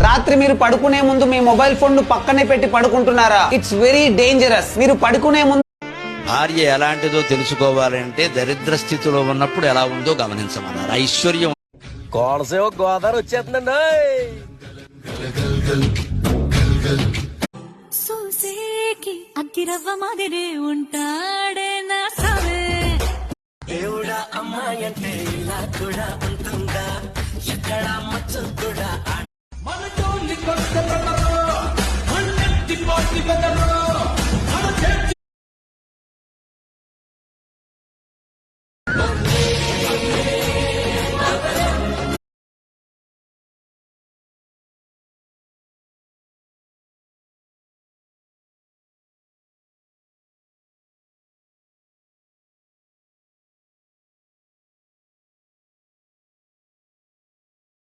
రాత్రి మీరు పడుకునే ముందు మీ మొబైల్ ఫోన్ ను పక్కనే పెట్టి పడుకుంటున్నారా? It's very dangerous. మీరు పడుకునే ముందు భార్య ఎలాంటిదో తెలుసుకోవాలంటే దరిద్ర స్థితిలో ఉన్నప్పుడు ఎలా ఉందో గమనించమన్నారు. ఐశ్వర్యం కోనసీమ గోదావరి వచ్చేస్తుందండి. సూసేకి అగ్గిరవ్వ మాదిరే ఉంటాడే నా సావే. దేవుడా అమ్మాయి అంటే ఇలా కూడా ఉంటుందా, ఎక్కడ మచ్చు కూడా